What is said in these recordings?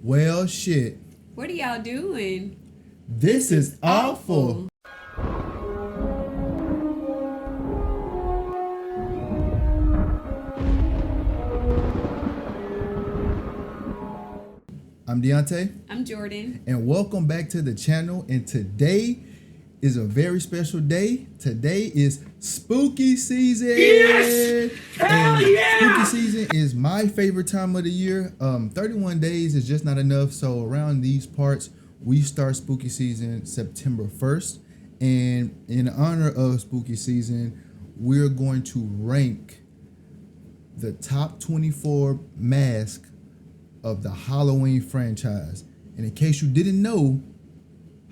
Well, shit. What are y'all doing? This is awful. I'm Deontay. I'm Jordan. And welcome back to the channel. And today is a very special day. Today is spooky season. Yes! Hell yeah! Spooky season is my favorite time of the year. 31 days is just not enough. So around these parts, we start spooky season September 1st. And in honor of spooky season, we're going to rank the top 24 masks of the Halloween franchise. And in case you didn't know,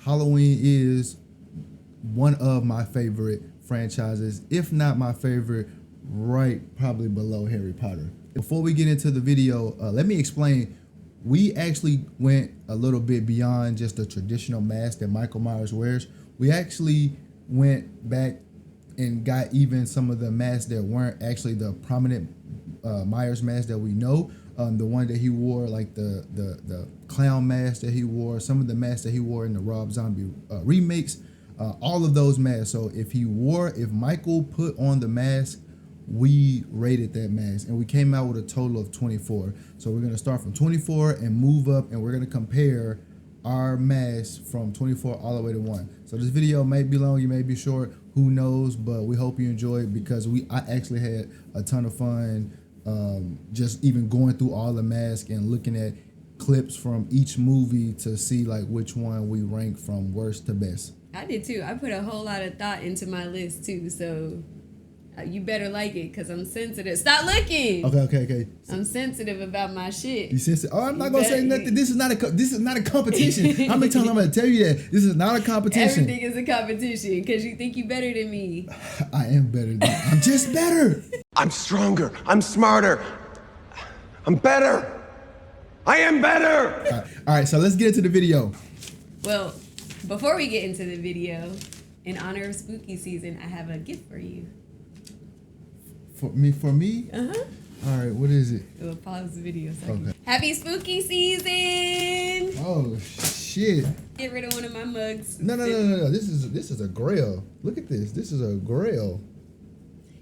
Halloween is one of my favorite franchises, if not my favorite, right probably below Harry Potter. Before we get into the video, let me explain. We actually went a little bit beyond just the traditional mask that Michael Myers wears. We actually went back and got even some of the masks that weren't actually the prominent Myers mask that we know. The one that he wore, like the clown mask that he wore, some of the masks that he wore in the Rob Zombie remakes, all of those masks. So if Michael put on the mask, we rated that mask, and we came out with a total of 24. So we're gonna start from 24 and move up, and we're gonna compare our masks from 24 all the way to 1. So this video may be long, it may be short, who knows, but we hope you enjoy it because I actually had a ton of fun. Just even going through all the masks and looking at clips from each movie to see like which one we rank from worst to best. I did too. I put a whole lot of thought into my list too, so you better like it because I'm sensitive. Stop looking. Okay. I'm sensitive about my shit. You sensitive? Oh, I'm not gonna say nothing. This is not a competition. How many times I'm gonna tell you that this is not a competition? Everything is a competition because you think you better than me. I am better than you. I'm just better. I'm stronger. I'm smarter. I'm better. I am better. All right, so let's get into the video. Well, before we get into the video, in honor of spooky season, I have a gift for you. For me? Uh-huh. All right, what is it? We'll pause the video a second. Okay. Happy spooky season! Oh, shit. Get rid of one of my mugs. No. This is a grail. Look at this. This is a grail.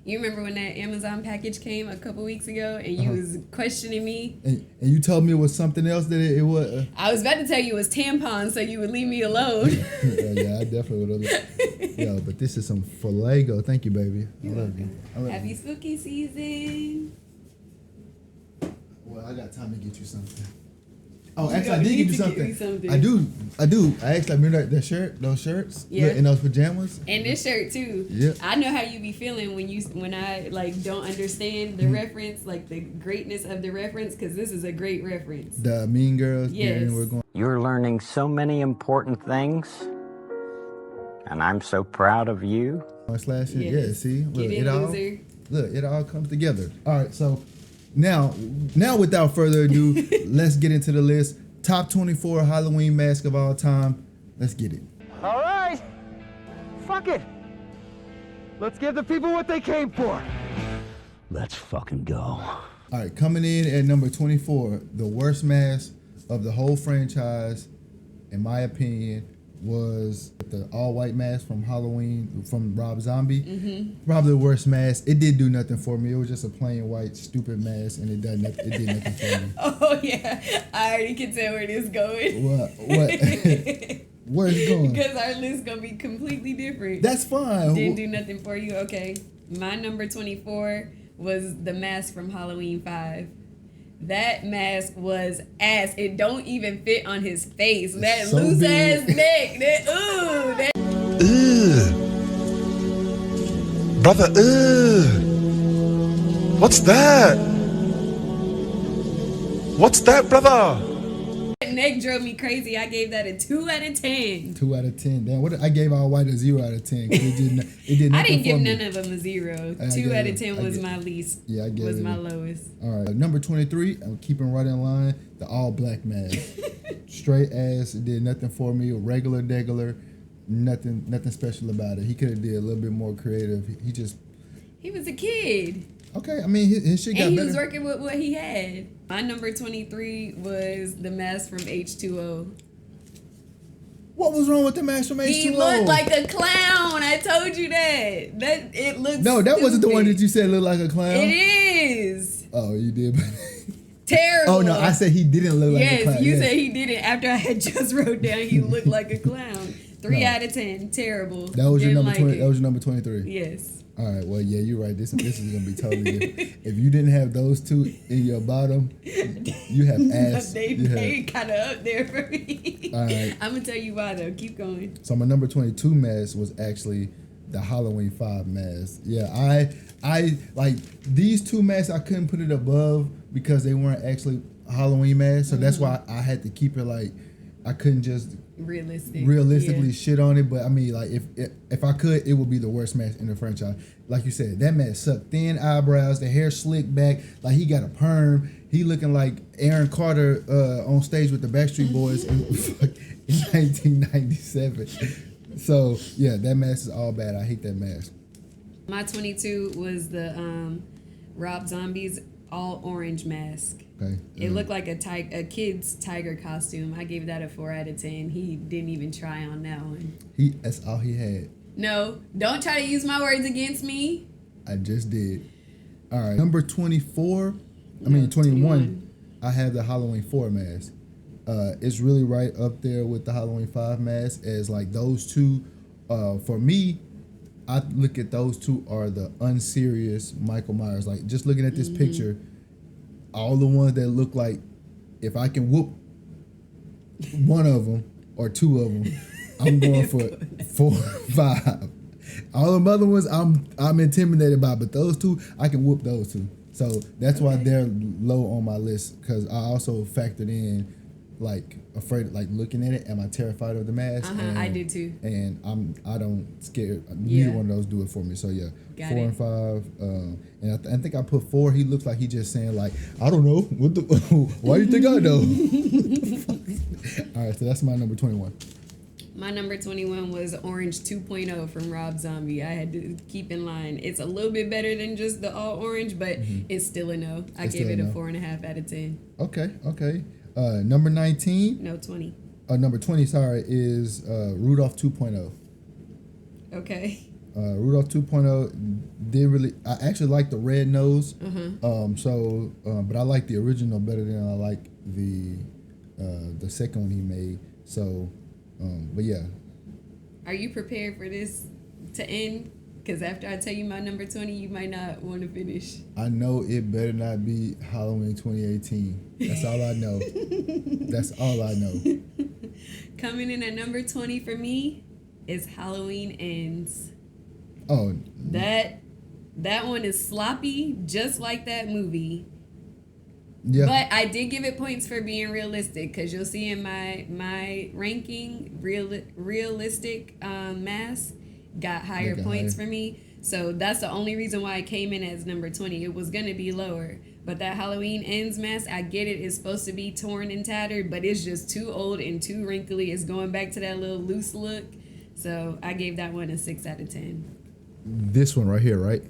You remember when that Amazon package came a couple weeks ago and you was questioning me? And you told me it was something else that it was. I was about to tell you it was tampons so you would leave me alone. Yeah, I definitely would have. Yo, but this is some Falago. Thank you, baby. I love you. Happy spooky season. Well, I got time to get you something. Oh, actually, I did get you something. I do. I actually remember that shirt, those shirts, yeah, and those pajamas, and this shirt too. Yeah. I know how you be feeling when I like don't understand the reference, like the greatness of the reference, because this is a great reference. The Mean Girls. Yes. Yeah, You're learning so many important things, and I'm so proud of you. Slashing. Yes. Yeah. See, look, it all comes together. All right, so. Now, without further ado, let's get into the list. Top 24 Halloween masks of all time. Let's get it. All right. Fuck it. Let's give the people what they came for. Let's fucking go. All right, coming in at number 24, the worst mask of the whole franchise, in my opinion, was the all-white mask from Halloween from Rob Zombie. Mm-hmm. Probably the worst mask. It did do nothing for me. It was just a plain white stupid mask, and it did nothing for me. Oh yeah, I already can tell where this is going. What? Where's it going? Because our list gonna be completely different. That's fine. Didn't do nothing for you. Okay, my number 24 was the mask from Halloween 5. That mask was ass. It don't even fit on his face. That so loose big. ass neck. That Brother, what's that? What's that, brother? neck drove me crazy. I gave that a 2 out of 10. 2 out of 10. Damn, I gave all white a 0 out of 10. It did I didn't give none of them a 0. 2 out of 10 was my least. Yeah, I gave was it my lowest. All right, number 23. I'm keeping right in line. The all black mask, straight ass. It did nothing for me. Regular, degular. Nothing special about it. He could have did a little bit more creative. He was a kid. Okay, I mean his shit got And he better. was working with what he had. My number 23 was the mask from H2O. What was wrong with the mask from H2O? He looked like a clown. I told you that. It looks. No, that wasn't the one stupid. that you said looked like a clown. It is Oh, you did. terrible. Oh no, I said he didn't look like a clown. Yes, you said he didn't. After I had just wrote down, he looked like a clown. 3 No. out of 10. Terrible. That was your Didn't number like 20. it. That was your number 23. Yes. All right. Well, yeah, you're right. This is gonna be totally different. If you didn't have those two in your bottom, you have ass. They kind of up there for me. All right. I'm gonna tell you why though. Keep going. So my number 22 mask was actually the Halloween 5 mask. Yeah, I like these two masks. I couldn't put it above because they weren't actually Halloween masks. So that's why I had to keep it like I couldn't just realistically Yeah. shit on it. But I mean, like if I could, it would be the worst mask in the franchise. Like you said, that mask sucked. Thin eyebrows, the hair slicked back, like he got a perm. He looking like Aaron Carter on stage with the Backstreet Boys in 1997. So yeah, that mask is all bad. I hate that mask. My 22 was the Rob Zombie's all orange mask. Okay. It looked like a kid's tiger costume. I gave that a 4 out of 10. He didn't even try on that one. That's all he had. No, don't try to use my words against me. I just did. All right. Number 24. I mean 21. I have the Halloween 4 mask. It's really right up there with the Halloween 5 mask as like those two. For me, I look at those two are the unserious Michael Myers. Like just looking at this picture, all the ones that look like if I can whoop one of them or two of them, I'm going for 4 or 5. All the other ones I'm intimidated by, but those two I can whoop those two. So that's why they're low on my list because I also factored in like afraid, like looking at it. Am I terrified of the mask? And, I did too. And I don't scare. Yeah. Neither one of those do it for me. So yeah, Got 4 it. and 5. And I think I put 4. He looks like he just saying like I don't know what the why you think I know. All right, so that's my number 21. My number 21 was Orange 2.0 from Rob Zombie. I had to keep in line. It's a little bit better than just the all orange, but it's still a no. I It's gave still it a a no. 4.5 out of 10. Okay. Number 19. No, 20. Number 20. Sorry, is Rudolph 2.0. Okay. Rudolph 2.0 did really. I actually like the red nose. But I like the original better than I like the second one he made. So, but yeah. Are you prepared for this to end? Because after I tell you my number 20, you might not want to finish. I know it better not be Halloween 2018. That's all I know. That's all I know. Coming in at number 20 for me is Halloween Ends. Oh, That one is sloppy, just like that movie. yeah. But I did give it points for being realistic, because you'll see in my ranking, realistic mask got higher Got points higher. for me. So that's the only reason why it came in as number 20. It was going to be lower. But that Halloween Ends mask, I get it. It's supposed to be torn and tattered, but it's just too old and too wrinkly. It's going back to that little loose look. So I gave that one a 6 out of 10. This one right here, right?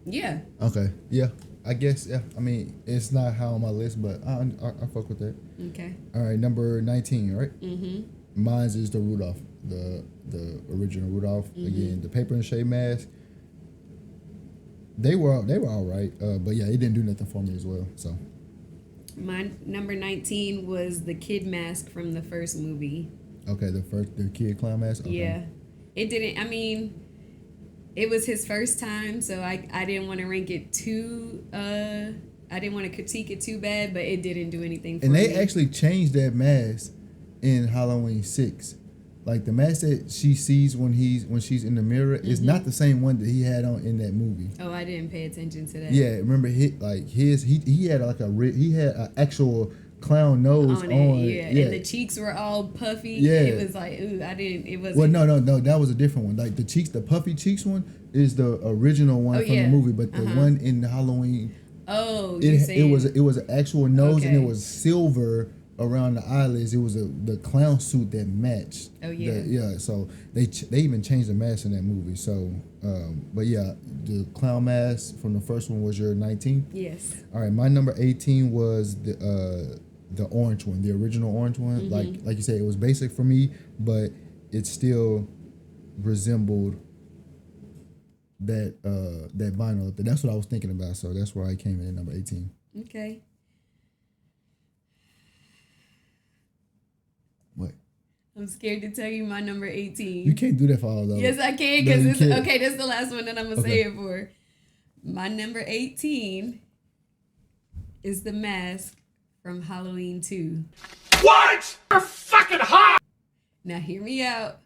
Yeah. Okay. Yeah. I guess. Yeah. I mean, it's not high on my list, but I fuck with that. Okay. All right, number 19, right? Mm-hmm. Mine's is the Rudolph, the original Rudolph. Again, the paper and shade mask. They were all right, but yeah, it didn't do nothing for me as well. So My number 19 was the kid mask from the first movie. okay, the kid clown mask. Okay. Yeah. It didn't, I mean, it was his first time, so I didn't want to rank it too, I didn't want to critique it too bad, but it didn't do anything for And me. they actually changed that mask in Halloween 6. Like the mask that she sees when she's in the mirror is not the same one that he had on in that movie. Oh, I didn't pay attention to that. Yeah, remember he had an actual clown nose on it. Yeah, and the cheeks were all puffy. Yeah. It was like, ooh, it wasn't. Well, no, that was a different one. Like the puffy cheeks one is the original one from yeah. the movie, but the one in the Halloween, Oh, you saying. it was an actual nose and it Okay. was silver around the eyelids, it was the clown suit that matched. Oh, yeah. Yeah. So they even changed the mask in that movie. So, but yeah, the clown mask from the first one was your 19. Yes. All right, my number 18 was the orange one, the original orange one. Like you said, it was basic for me, but it still resembled that that vinyl up there. That's what I was thinking about. So that's why I came in at number 18. Okay. What? I'm scared to tell you my number 18. You can't do that for all those. Yes, I can, No, because you it's can't. okay. This is the last one that I'm gonna Okay. say it for. My number 18 is the mask from Halloween 2. What? You're fucking hot! Now hear me out.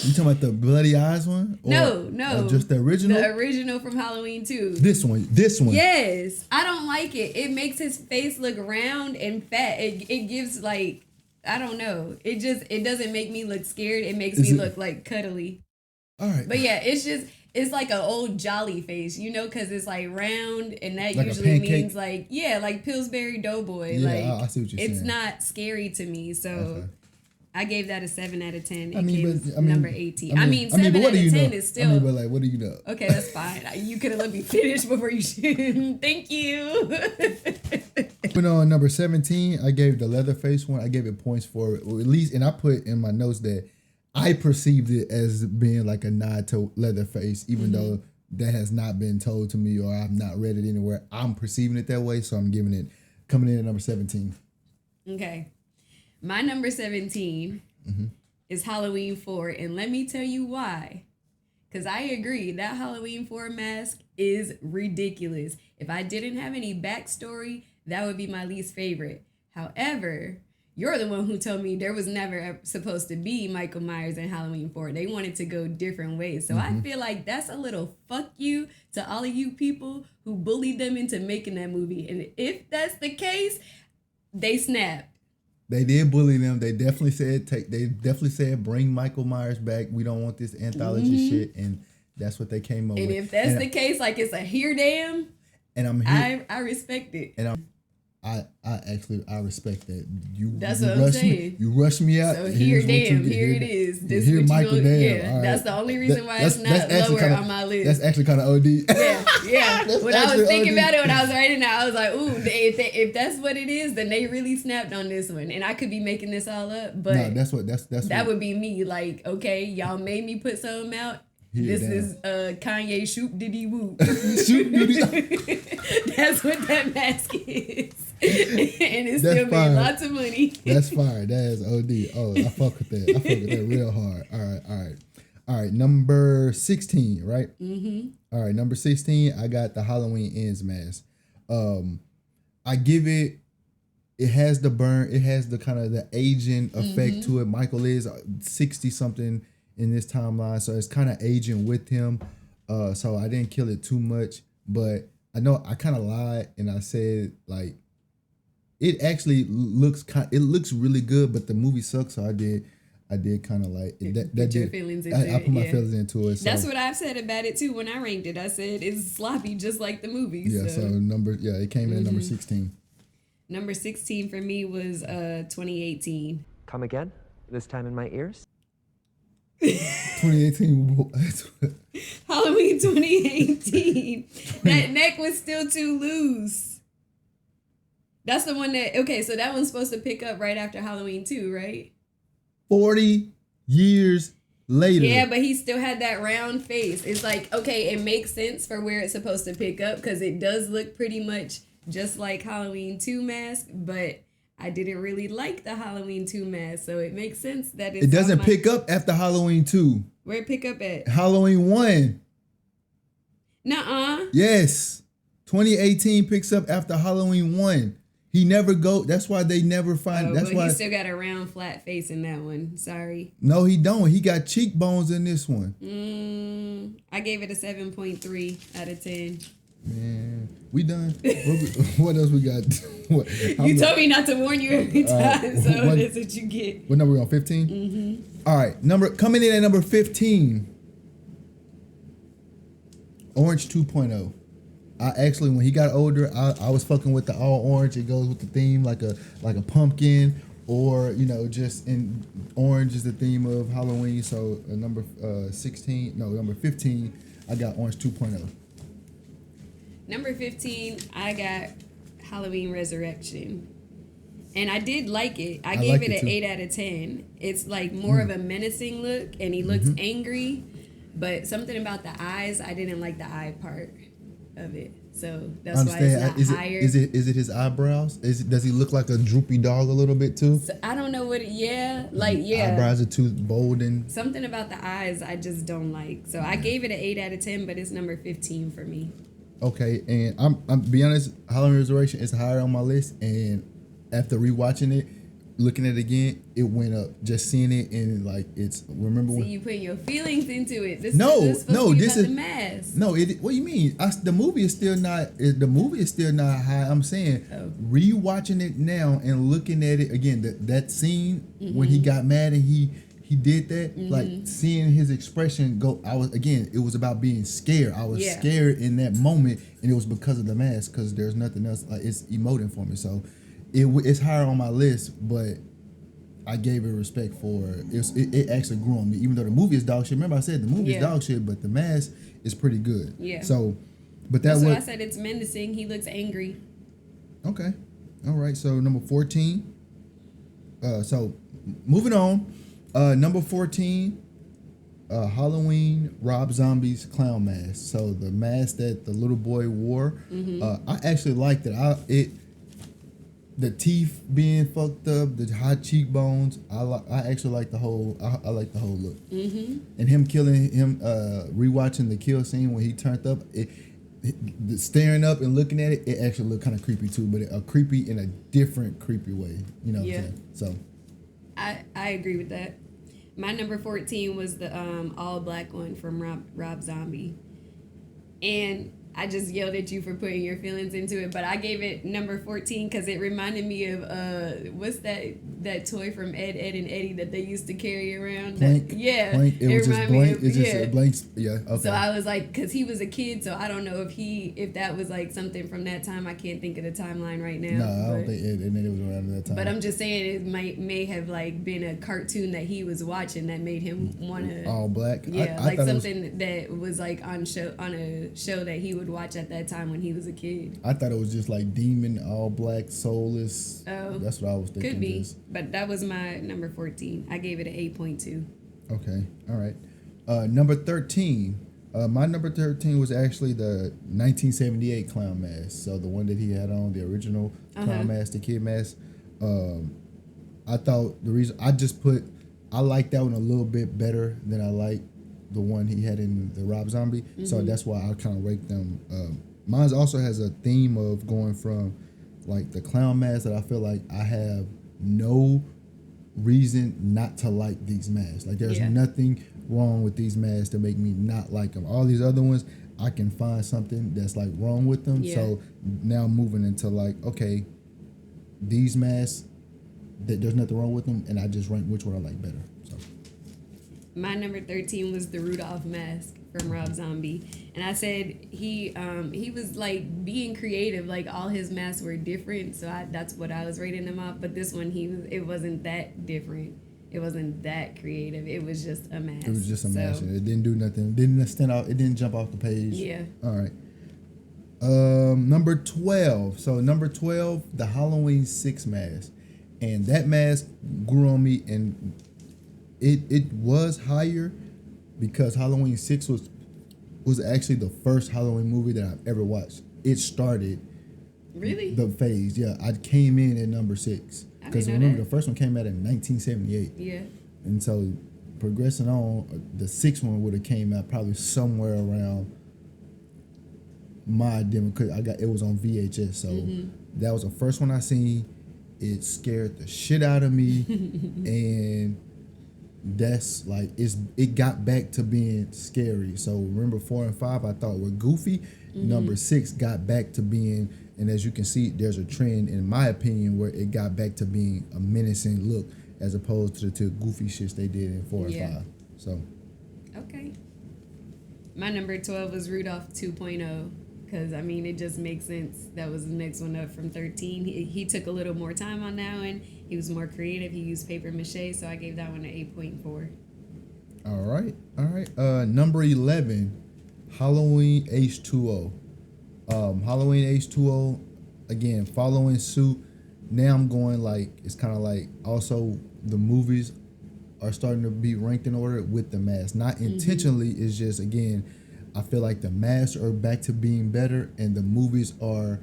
You talking about the bloody eyes one? Or, No. or just the original. The original from Halloween 2. This one. Yes, I don't like it. It makes his face look round and fat. It gives like, I don't know. It doesn't make me look scared. It makes me look like cuddly. All right. But yeah, it's like an old jolly face, you know, because it's like round, and that Like a usually pancake? means like, yeah, like Pillsbury Doughboy. Yeah, like I see what you're it's saying. not scary to me, so. Okay. I gave that a 7 out of 10. It I mean, came but- I mean- number 18. I I mean, mean, 7 but what out do of you 10 know? is still. I mean, but like, what do you know? Okay, that's fine. You could have let me finish before you should. Thank you. But on number 17, I gave the Leatherface one. I gave it points for it, or at least, and I put in my notes that I perceived it as being like a nod to Leatherface, even though that has not been told to me or I've not read it anywhere. I'm perceiving it that way, so I'm giving it coming in at number 17. Okay. My number 17 is Halloween 4, and let me tell you why. Because I agree, that Halloween 4 mask is ridiculous. If I didn't have any backstory, that would be my least favorite. However, you're the one who told me there was never supposed to be Michael Myers in Halloween 4. They wanted to go different ways. So I feel like that's a little fuck you to all of you people who bullied them into making that movie. And if that's the case, they snapped. They did bully them. They definitely said bring Michael Myers back. We don't want this anthology shit, and that's what they came up And with. if that's the case, like it's a here damn, and I'm here, I respect it. and I respect that. That's you what I'm rushed me- saying. You rushed me out. So and here here's what you damn, get. here it is. This Here what you Michael gonna- damn. yeah, All that's right. the only reason why it's not actually lower kinda- on my list. That's actually kind of OD. Yeah. That's When I actually was thinking OD. about it, when I was writing it, I was like, ooh, if that's what it is, then they really snapped on this one. And I could be making this all up, but No, that's that what, would be me. Like, okay, y'all made me put something out. Here This damn. is Kanye shoot diddy whoop. Shoot duty. That's what that mask is. And it That's still fire. made lots of money. That's fire. That is OD. Oh, I fuck with that. I fuck with that real hard. All right. Number 16, right? All right, number 16, I got the Halloween Ends mask. I give it. It has the burn. It has the kind of the aging effect to it. Michael is 60 something in this timeline, so it's kind of aging with him. So I didn't kill it too much, but I know I kind of lied and I said like it actually looks really good, but the movie sucks. So I did kind of like that. Put your did feelings into I put my it, yeah. feelings into it. So. That's what I've said about it too when I ranked it. I said it's sloppy just like the movie. Yeah, so it came in at number 16. Number 16 for me was 2018. Come again? This time in my ears? 2018. Halloween 2018. That neck was still too loose. That's the one that, okay, so that one's supposed to pick up right after Halloween 2, right? 40 years later. Yeah, but he still had that round face. It's like, okay, it makes sense for where it's supposed to pick up because it does look pretty much just like Halloween 2 mask, but I didn't really like the Halloween 2 mask, so it makes sense that It doesn't pick up after Halloween 2. Where it pick up at? Halloween 1. Nuh-uh. Yes. 2018 picks up after Halloween 1. He never go. That's why they never find. Oh, that's but why. he still got a round, flat face in that one. Sorry. No, he don't. He got cheekbones in this one. I gave it a 7.3 out of 10. Man, we done. What else we got? You told me not to warn you every time, so what- that's what you get. What number we on? 15? Mm-hmm. All right. Coming in at number 15. Orange 2.0. I actually, when he got older, I was fucking with the all orange. It goes with the theme, like a pumpkin, or just in orange is the theme of Halloween. So number 15, I got Orange 2.0. Number 15, I got Halloween Resurrection. And I did like it. I gave it an 8 out of 10. It's like more of a menacing look, and he looks angry. But something about the eyes, I didn't like the eye part of it. So that's why it's not higher. Is it his eyebrows? Does he look like a droopy dog a little bit too? So I don't know what Eyebrows are too bold and something about the eyes I just don't like. So I gave it an 8 out of 10, but it's number 15 for me. okay. And I'm be honest, Halloween Resurrection is higher on my list, and after rewatching it, looking at it again, it went up. Just seeing it and like You putting your feelings into it. This is the mask. No, what do you mean? The movie is still not high. I'm saying rewatching it now and looking at it again, that scene when he got mad and he did that, like seeing his expression go. It was about being scared. I was scared in that moment, and it was because of the mask, because there's nothing else. Like, it's emoting for me. So it's higher on my list, but I gave it respect for it actually grew on me, even though the movie is dog shit. Remember I said the movie is dog shit, but the mask is pretty good. Yeah. So, but that's what I said. It's menacing. He looks angry. Okay. All right. So number 14. So moving on. Number 14. Halloween Rob Zombie's clown mask. So the mask that the little boy wore. I actually liked it. The teeth being fucked up, the high cheekbones. I actually like the whole. I like the whole look. And him killing him. Rewatching the kill scene when he turned up. Staring up and looking at it. It actually looked kind of creepy too, but a creepy in a different creepy way. You know what I'm saying? So. I agree with that. My number 14 was the all black one from Rob Zombie, and I just yelled at you for putting your feelings into it, but I gave it number 14 because it reminded me of what's that toy from Ed, and Eddie that they used to carry around? Blank. It was just blank. It's just a blank. Yeah. Okay. So I was like, because he was a kid, so I don't know if that was like something from that time. I can't think of the timeline right now. No, I don't think Ed, and Eddie was around at that time. But I'm just saying it may have like been a cartoon that he was watching that made him want to all black. Yeah, I like something that was like on a show that he would watch at that time when he was a kid. I thought it was just like demon, all black, soulless. Oh, that's what I was thinking. Could be, but that was my number 14. I gave it an 8.2. Okay, all right. Number 13. My number 13 was actually the 1978 clown mask. So the one that he had on, the original clown mask, the kid mask. I thought the reason I like that one a little bit better than I like the one he had in the Rob Zombie. So that's why I kind of rate them. Mine also has a theme of going from like the clown mask that I feel like I have no reason not to like these masks. Like there's nothing wrong with these masks to make me not like them. All these other ones, I can find something that's like wrong with them. So now moving into like, okay, these masks, there's nothing wrong with them, and I just rank which one I like better. So my number 13 was the Rudolph mask from Rob Zombie, and I said he was like being creative. Like all his masks were different, so that's what I was rating him off. But this one, it wasn't that different. It wasn't that creative. It was just a mask. It was just a mask. It didn't do nothing. It didn't stand out. It didn't jump off the page. Yeah. All right. Number 12. So number 12, the Halloween 6 mask, and that mask grew on me, and it was higher because Halloween 6 was actually the first Halloween movie that I've ever watched. It started the phase. Yeah, I came in at number 6 because remember the first one came out in 1978. Yeah. And so progressing on, the 6th one would have came out probably somewhere around my demo, because it was on VHS. So that was the first one I seen. It scared the shit out of me, and that's like it got back to being scary. So remember 4 and 5 I thought were goofy. Number 6 got back to being, and as you can see, there's a trend in my opinion where it got back to being a menacing look as opposed to the goofy shits they did in 4 and 5. So okay. My number 12 was Rudolph 2.0. Because, I mean, it just makes sense. That was the next one up from 13. He took a little more time on that one. He was more creative. He used paper mache, so I gave that one an 8.4. All right. Number 11, Halloween H2O. Halloween H2O, again, following suit. Now I'm going like, it's kind of like also the movies are starting to be ranked in order with the mask. Not intentionally, it's just, again, I feel like the masks are back to being better and the movies are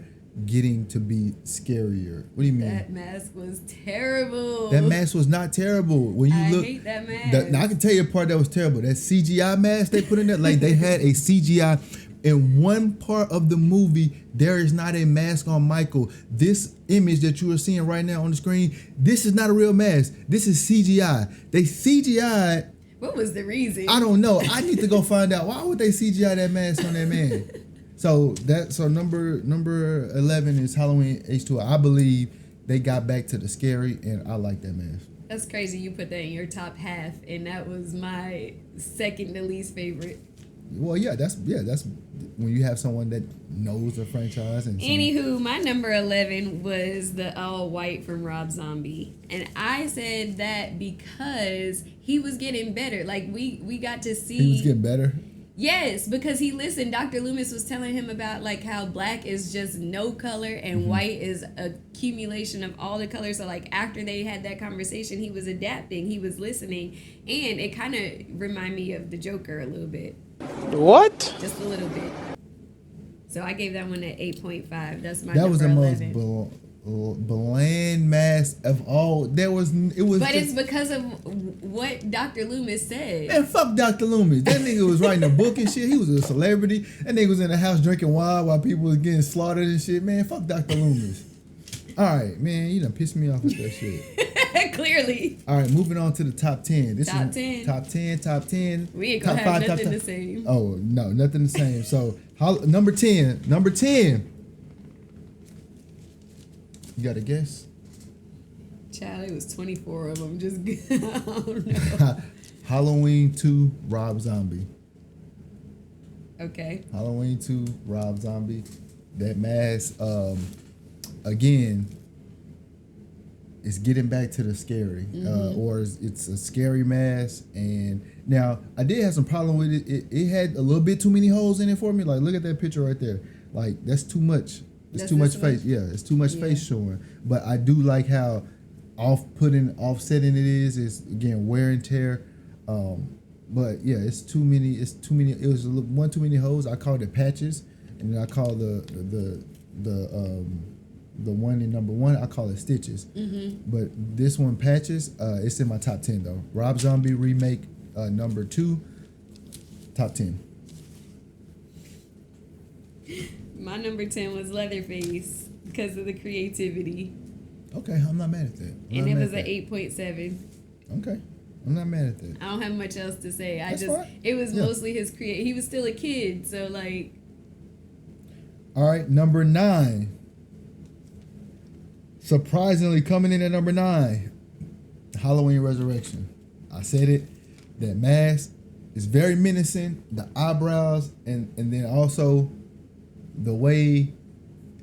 getting to be scarier. What do you mean? That mask was terrible. That mask was not terrible. When you look, hate that mask. Now I can tell you a part that was terrible. That CGI mask they put in there, like they had a CGI in one part of the movie. There is not a mask on Michael. This image that you are seeing right now on the screen, this is not a real mask. This is CGI. They CGI'd. What was the reason? I don't know. I need to go find out. Why would they CGI that mask on that man? So number 11 is Halloween H2O. I believe they got back to the scary, and I like that mask. That's crazy. You put that in your top half, and that was my second to least favorite. Well, that's when you have someone that knows the franchise. And Anywho, my number 11 was the all white from Rob Zombie, and I said that because he was getting better. Like we got to see he was getting better. Yes, because he listened. Dr. Loomis was telling him about like how black is just no color and white is accumulation of all the colors. So like after they had that conversation, he was adapting, he was listening, and it kind of reminded me of the Joker a little bit. What? Just a little bit. So I gave that one an 8.5. That's my That number was the 11. most bland mask of all. But it's because of what Dr. Loomis said. Man, fuck Dr. Loomis. That nigga was writing a book and shit. He was a celebrity. That nigga was in the house drinking wine while people was getting slaughtered and shit. Man, fuck Dr. Loomis. All right, man, you done pissed me off with that shit. Clearly. All right, moving on to the top 10. Top 10. Top 10. We ain't gonna top have 5, nothing top the same. Oh, no, nothing the same. So, number 10. You got a guess? Child, it was 24 of them. Just, I don't know. Halloween 2, Rob Zombie. Okay. Halloween 2, Rob Zombie. That mask, again, it's getting back to the scary. Or it's a scary mask. And now, I did have some problem with it. It had a little bit too many holes in it for me. Like, look at that picture right there. Like, that's too much. It's too much face. Yeah, it's too much face showing. But I do like how offsetting it is. It's, again, wear and tear. But yeah, it's too many. It was one too many holes. I called it patches, and then I call the one in number 1. I call it stitches. But this one, patches. It's in my top 10 though. Rob Zombie remake, number 2, top 10. My number 10 was Leatherface because of the creativity. Okay, I'm not mad at that. And it was an 8.7. Okay, I'm not mad at that. I don't have much else to say. It was Yeah. mostly his he was still a kid, so like. All right, number 9. Surprisingly, coming in at number 9, Halloween Resurrection. I said it. That mask is very menacing. The eyebrows, and then also the way,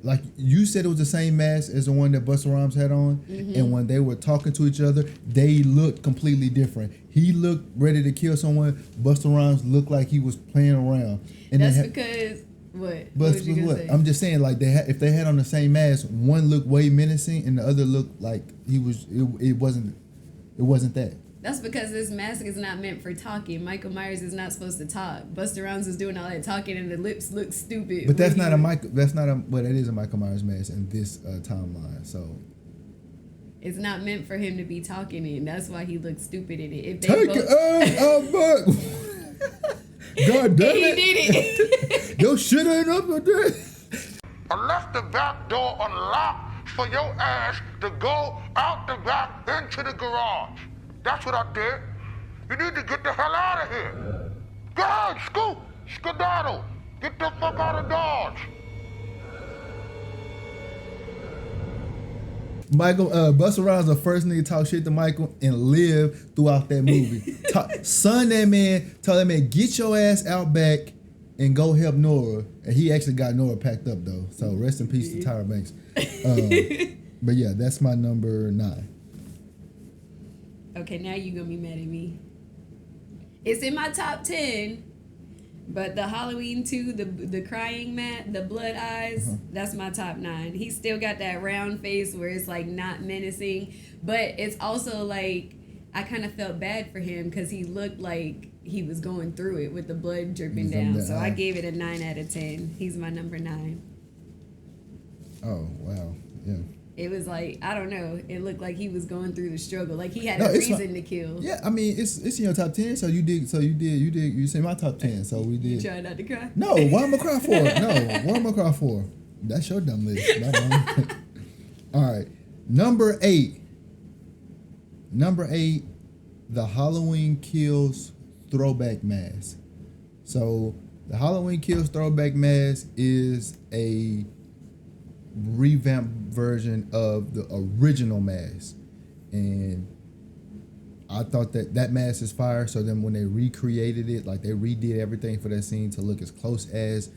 like you said, it was the same mask as the one that Busta Rhymes had on, and when they were talking to each other, they looked completely different. He looked ready to kill someone. Busta Rhymes looked like he was playing around. And That's because what? But What you gonna say? I'm just saying, like if they had on the same mask, one looked way menacing, and the other looked like he was. It wasn't that. That's because this mask is not meant for talking. Michael Myers is not supposed to talk. Busta Rhymes is doing all that talking, and the lips look stupid. But that's not a Michael. That's not a. Well, that is a Michael Myers mask in this timeline. So it's not meant for him to be talking in. That's why he looks stupid in it. If they take both, it out back. God damn he it! did it. Your shit ain't up with that. I left the back door unlocked for your ass to go out the back into the garage. That's what I did. You need to get the hell out of here. Go ahead, scoot, skedaddle. Get the fuck out of Dodge. Michael, Busta Rhymes the first nigga to talk shit to Michael and live throughout that movie. Son that man, tell that man, get your ass out back and go help Nora. And he actually got Nora packed up though. So rest in peace to Tyra Banks. But yeah, that's my number 9. Okay, now you're gonna be mad at me. It's in my top 10, but the Halloween 2, the crying Matt, the blood eyes, that's my top 9. He still got that round face where it's like not menacing, but it's also like I kind of felt bad for him because he looked like he was going through it with the blood dripping down. So I gave it a 9 out of 10. He's my number 9. Oh wow, yeah. It was like, I don't know. It looked like he was going through the struggle. Like he had a reason to kill. Yeah, I mean it's in your top 10, so you said my top 10, so we did. You try not to cry? No, why am I cry for? No, what am I cry for? That's your dumb list. Not mine. All right, number 8. Number 8, the Halloween Kills throwback mask. So the Halloween Kills throwback mask is a revamped version of the original mask, and I thought that mask is fire. So then when they recreated it, like they redid everything for that scene to look as close as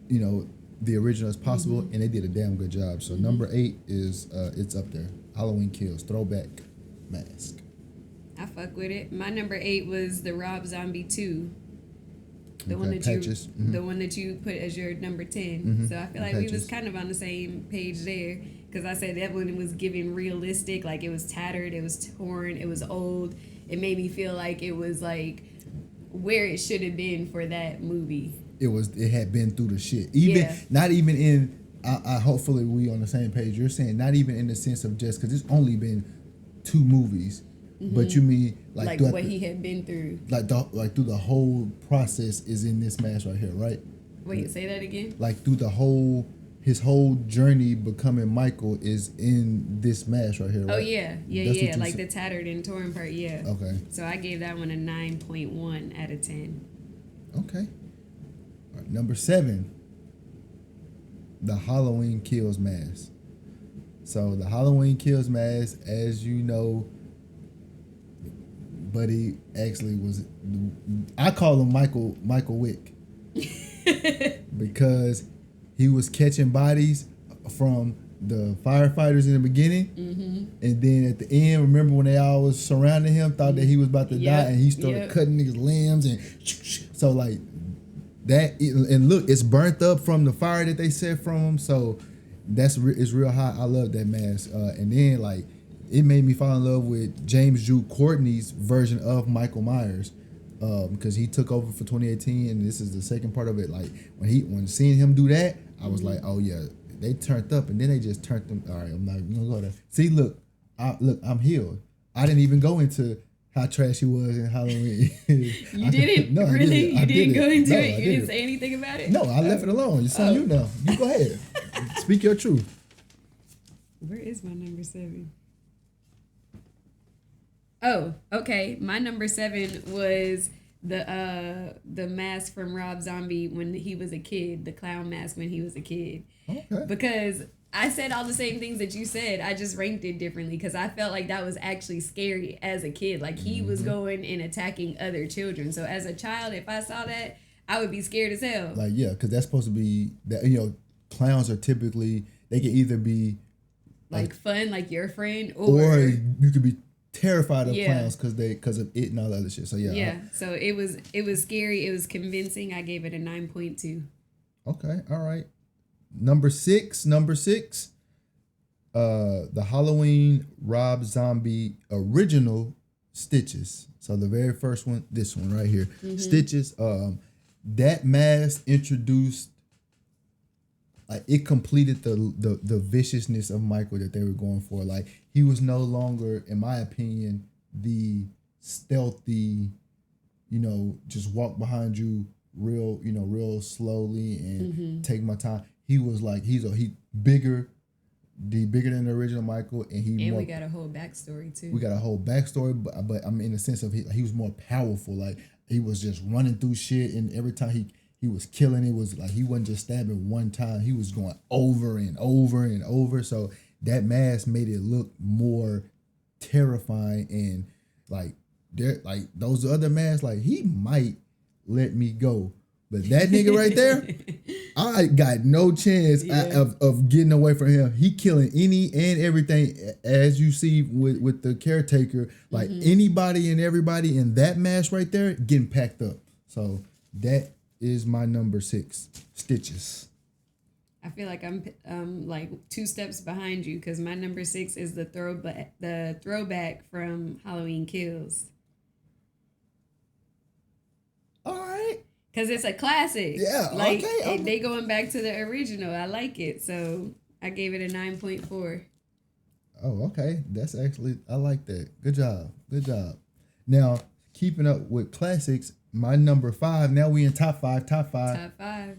the original as possible, and they did a damn good job. So number 8 is it's up there. Halloween Kills throwback mask. I fuck with it. My number 8 was the Rob Zombie 2. The Okay, one that Patches. the one that you put as your number 10. So I feel like we was kind of on the same page there, because I said that one was giving realistic, like it was tattered, it was torn, it was old. It made me feel like it was like where it should have been for that movie. It had been through the shit. Not even in I hopefully we on the same page. You're saying not even in the sense of just because it's only been 2 movies. But you mean like what he had been through, like through the whole process is in this mask right here, right? Wait, say that again. Like through his whole journey becoming Michael is in this mask right here, right? Oh yeah, like the tattered and torn part, yeah. Okay. So I gave that one a 9.1 out of 10. Okay. All right, number 7, the Halloween Kills mask. So the Halloween Kills mask, as you know, Buddy actually was, I call him Michael Wick because he was catching bodies from the firefighters in the beginning, and then at the end, remember when they all was surrounding him, thought that he was about to die, and he started cutting niggas' limbs, and so like that, and look, it's burnt up from the fire that they set from him, so it's real hot. I love that mask, and then like, it made me fall in love with James Drew Courtney's version of Michael Myers, because he took over for 2018, and this is the second part of it. Like when seeing him do that, I was like, oh yeah, they turned up, and then they just turned them. All right, I'm not gonna go there. See, look, I'm healed. I didn't even go into how trash he was in Halloween. You didn't? No, really? You didn't go into it? You didn't didn't say anything about it? No, I left it alone. It's on you now. You go ahead. Speak your truth. Where is my number 7? Oh, okay. My number 7 was the mask from Rob Zombie when he was a kid, the clown mask when he was a kid. Okay. Because I said all the same things that you said. I just ranked it differently because I felt like that was actually scary as a kid. Like he was going and attacking other children. So as a child, if I saw that, I would be scared as hell. Like, yeah, because that's supposed to be that, clowns are typically, they can either be like fun, like your friend, or you could be terrified of clowns because of it and all the other shit. So so it was scary. It was convincing. I gave it a 9.2. Okay, all right. Number six, the Halloween Rob Zombie original Stitches. So the very first one, this one right here, Stitches. That mask introduced, like, it completed the viciousness of Michael that they were going for. Like, he was no longer, in my opinion, the stealthy, just walk behind you real slowly and take my time. He was like, he bigger than the original Michael, and we got a whole backstory too. We got a whole backstory, but I mean, in the sense of he was more powerful. Like, he was just running through shit, and every time he was killing, it was like he wasn't just stabbing one time. He was going over and over and over. So that mask made it look more terrifying, and like those other masks, like, he might let me go, But that nigga right there, I got no chance of getting away from him. He killing any and everything, as you see with the caretaker. Like anybody and everybody in that mash right there getting packed up. So that is my number 6, Stitches. I feel like I'm like 2 steps behind you because my number 6 is the throwback from Halloween Kills. All right. Because it's a classic. Yeah, like, okay. They going back to the original. I like it. So I gave it a 9.4. Oh, okay. That's actually, I like that. Good job. Good job. Now, keeping up with classics, my number 5, now we in top 5. Top 5.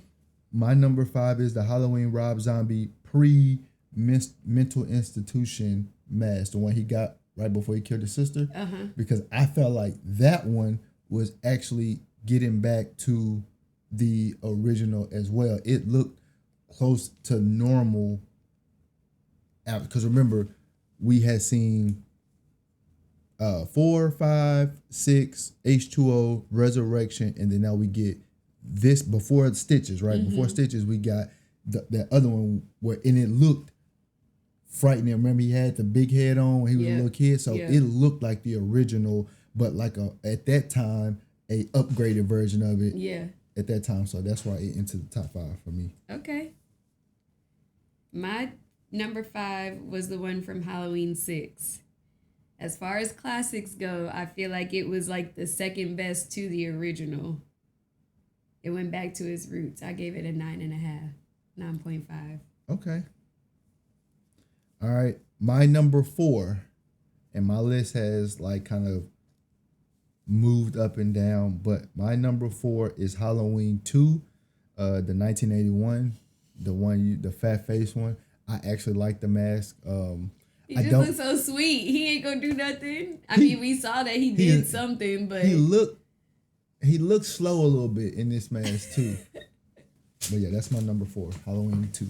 My number 5 is the Halloween Rob Zombie pre-mental institution mask, the one he got right before he killed his sister. Because I felt like that one was actually getting back to the original as well. It looked close to normal. Because remember, we had seen 4, 5, 6, H2O, Resurrection, and then now we get this before Stitches, right? Before Stitches, we got that other one and it looked frightening. Remember, he had the big head on when he was a little kid, so it looked like the original, but like at that time, a upgraded version of it. Yeah. At that time, so that's why it into the top 5 for me. Okay. My number 5 was the one from Halloween 6. As far as classics go, I feel like it was like the second best to the original. It went back to its roots. I gave it a 9.5, 9.5. Okay. All right. My number 4, and my list has like kind of moved up and down, but my number 4 is Halloween 2, the 1981, the fat face one. I actually like the mask. He just looks so sweet. He ain't gonna do nothing. I mean, we saw that he did something, but he looked slow a little bit in this mask too. But yeah, that's my number 4, Halloween 2.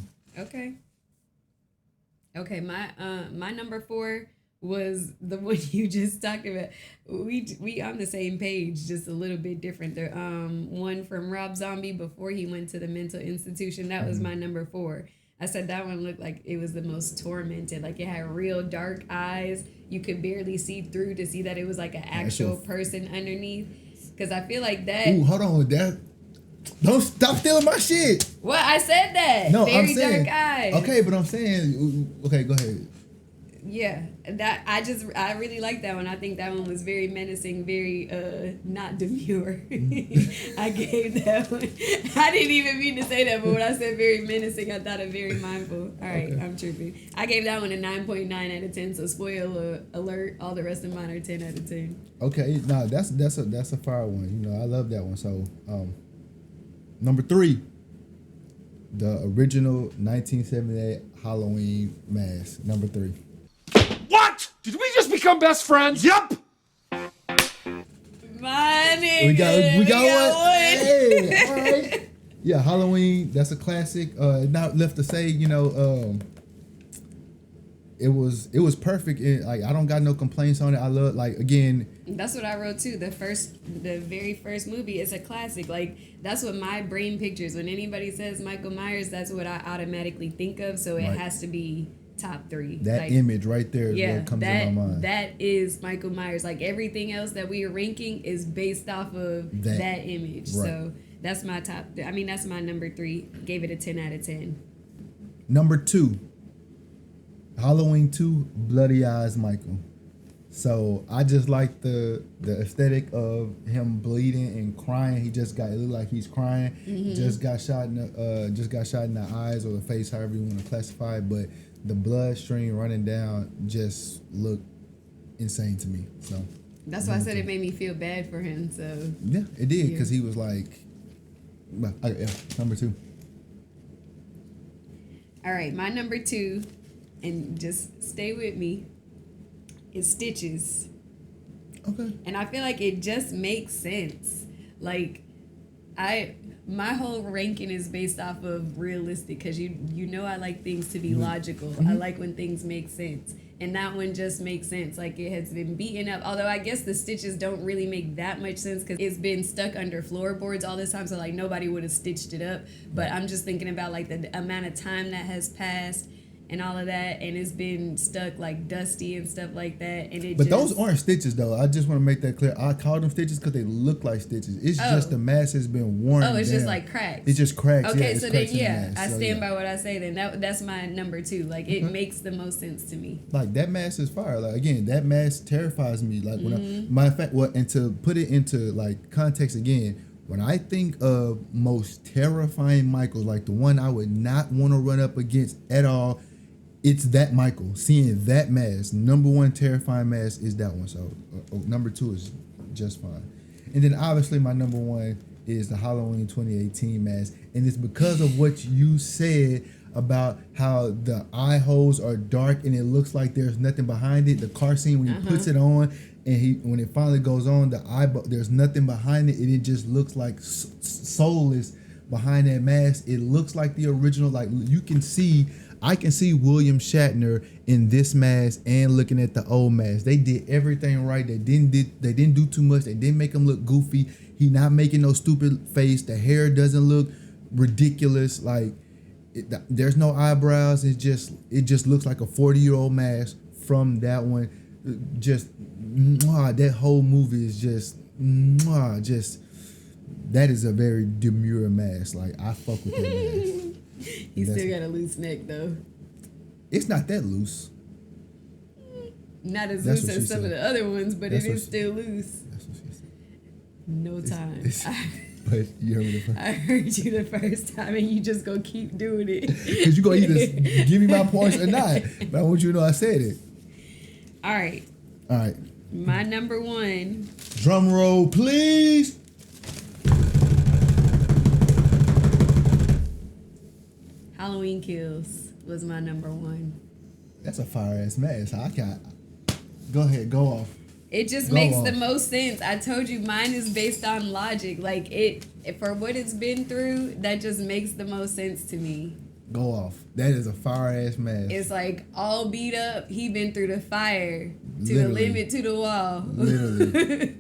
Okay, my number 4 was the one you just talked about. We on the same page, just a little bit different. The one from Rob Zombie before he went to the mental institution. That was my number 4. I said that one looked like it was the most tormented. Like it had real dark eyes. You could barely see through to see that it was like an actual person underneath. Because I feel like that. Ooh, hold on with that. Don't stop stealing my shit. Well, I said that. No, Very I'm saying, dark eyes. Okay, but I'm saying, okay, go ahead. Yeah, that I really like that one. I think that one was very menacing, very not demure. I gave that one. I didn't even mean to say that, but when I said very menacing, I thought of very mindful. All right, okay. I'm tripping. I gave that one a 9.9 out of 10. So spoiler alert, all the rest of mine are 10 out of 10. Okay, no, that's a fire one. You know, I love that one. So, number 3, the original 1978 Halloween mask. Number 3. What? Did we just become best friends? Yup. My nigga, We got one. Hey, all right. Yeah, Halloween. That's a classic. Not left to say, you know, it was perfect. Like I don't got no complaints on it. I love again. That's what I wrote too. The very first movie is a classic. Like that's what my brain pictures when anybody says Michael Myers. That's what I automatically think of. So it has to be top 3. That image right there is what comes in my mind. That is Michael Myers. Like everything else that we are ranking is based off of that image. Right. So that's my top. I mean, that's my number 3. Gave it a 10 out of 10. Number 2, Halloween 2, Bloody Eyes Michael. So I just like the aesthetic of him bleeding and crying. It looked like he's crying. Just got shot in the eyes or the face, however you want to classify it. But the bloodstream running down just looked insane to me. So that's why I said it made me feel bad for him. So yeah, it did because he was like, number 2. All right, my number 2, and just stay with me, is Stitches. Okay. And I feel like it just makes sense. Like my whole ranking is based off of realistic because you know I like things to be logical. I like when things make sense. And that one just makes sense. Like, it has been beaten up. Although I guess the stitches don't really make that much sense because it's been stuck under floorboards all this time. So, like, nobody would have stitched it up. But I'm just thinking about, like, the amount of time that has passed and all of that. And it's been stuck, like, dusty and stuff like that. And But those aren't stitches, though. I just want to make that clear. I call them stitches because they look like stitches. It's just the mask has been worn down. Oh, it's just like cracks. It's just cracks. Okay, yeah, so then, I stand by what I say then. That's my number 2. Like, it makes the most sense to me. Like, that mask is fire. Like, again, that mask terrifies me. Like, when matter of fact, and to put it into, like, context again, when I think of most terrifying Michaels, like the one I would not want to run up against at all, it's that Michael. Seeing that mask, number 1 terrifying mask is that one. So number 2 is just fine. And then obviously my number 1 is the Halloween 2018 mask, and it's because of what you said about how the eye holes are dark and it looks like there's nothing behind it. The car scene when he puts it on, and when it finally goes on, there's nothing behind it, and it just looks like soulless behind that mask. It looks like the original. Like, I can see William Shatner in this mask and looking at the old mask. They did everything right. They didn't do too much. They didn't make him look goofy. He not making no stupid face. The hair doesn't look ridiculous. Like, there's no eyebrows. It just looks like a 40-year-old mask from that one. Just that whole movie is just that is a very demure mask. Like, I fuck with that mask. He still got a loose neck though. It's not that loose. Not as loose as some of the other ones, but it is still loose. That's what she said. No time. But you heard me the first. I heard you the first time, and you just gonna keep doing it. Because you gonna either give me my points or not. But I want you to know I said it. All right. My number 1. Drum roll, please. Halloween Kills was my number 1. That's a fire ass mask. I can't. Go ahead, go off. It just makes the most sense. I told you mine is based on logic. Like, for what it's been through, that just makes the most sense to me. Go off. That is a fire ass mask. It's like all beat up. He been through the fire, to Literally. the limit, to the wall. Literally.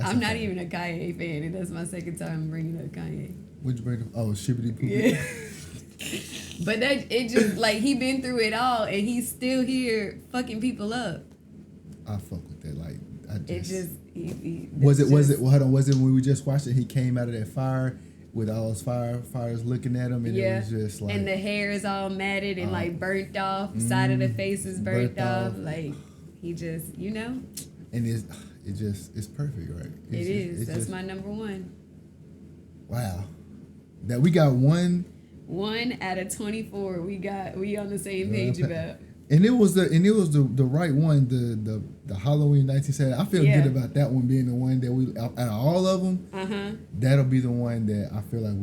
I'm not even a Kanye fan, and that's my second time bringing up Kanye. What'd you bring up? Oh, Shippity Poopy. Yeah. But it just, like, he been through it all, and he's still here fucking people up. I fuck with that. Like, Was it when we just watched it, he came out of that fire with all those fires looking at him, and it was just like, and the hair is all matted and like burnt off, side of the face is burnt off. Like, he just, and it's perfect, right? That's my number 1. Wow, that we got 1 out of 24. We on the same page about. And it was the right one, the Halloween 1970. I feel good about that one being the one that we, out of all of them, that'll be the one that I feel like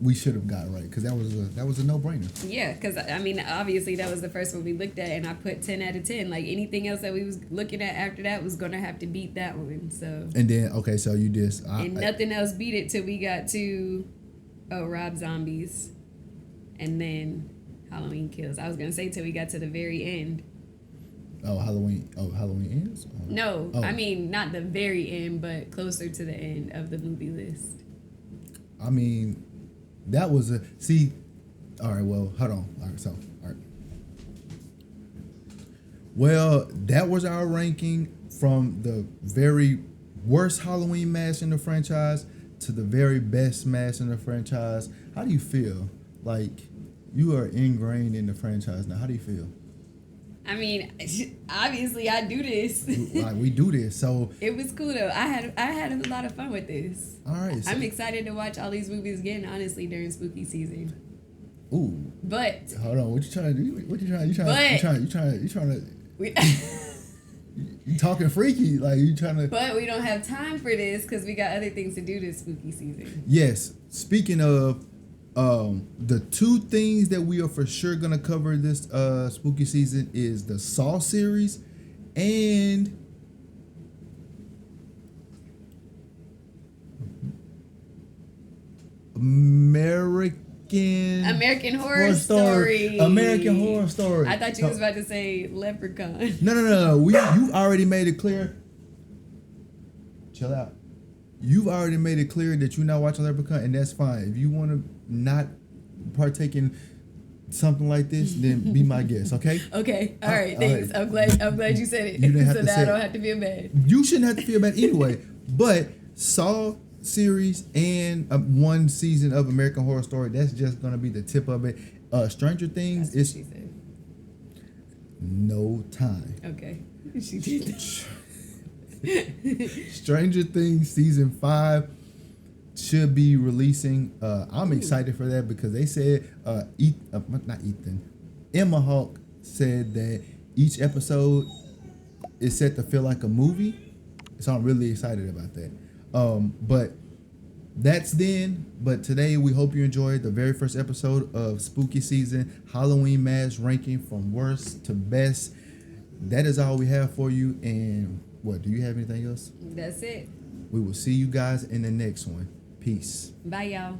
we should have got right, because that was a no-brainer. Yeah, because I mean, obviously that was the first one we looked at, and I put 10 out of 10. Like, anything else that we was looking at after that was gonna have to beat that one. So. And then so you just nothing else beat it till we got to Rob Zombies, and then Halloween Kills. I was gonna say till we got to the very end. Halloween ends? No, I mean not the very end, but closer to the end of the movie list. I mean, that was all right, well, hold on. All right. Well, that was our ranking from the very worst Halloween mask in the franchise to the very best mask in the franchise. How do you feel? Like, you are ingrained in the franchise now. How do you feel? I mean, obviously I do this. Like, we do this, so it was cool though. I had a lot of fun with this. All right, I'm excited to watch all these movies again, honestly, during spooky season. Ooh. But hold on, what you trying to do? What you trying to? You talking freaky, like you trying to. But we don't have time for this because we got other things to do this spooky season. Yes. Speaking of. The 2 things that we are for sure gonna cover this spooky season is the Saw series and American Horror Story. American Horror Story. I thought you was about to say Leprechaun. No. You already made it clear. Chill out. You've already made it clear that you're not watching Leprechaun, and that's fine. If you want to not partake in something like this, then be my guest, okay? Okay. All right. Thanks. I'm glad you said it. You didn't have so to now say I don't it. have to feel bad. You shouldn't have to feel bad anyway. But Saw series and one season of American Horror Story, that's just gonna be the tip of it. Stranger Things That's is what she said. no time. Okay. She did that. Stranger Things season 5 should be releasing. I'm excited for that because they said Emma Hawke said that each episode is set to feel like a movie. So I'm really excited about that. But that's then. But today we hope you enjoyed the very first episode of Spooky Season Halloween Mass ranking from worst to best. That is all we have for you. And what, do you have anything else? That's it. We will see you guys in the next one. Peace. Bye, y'all.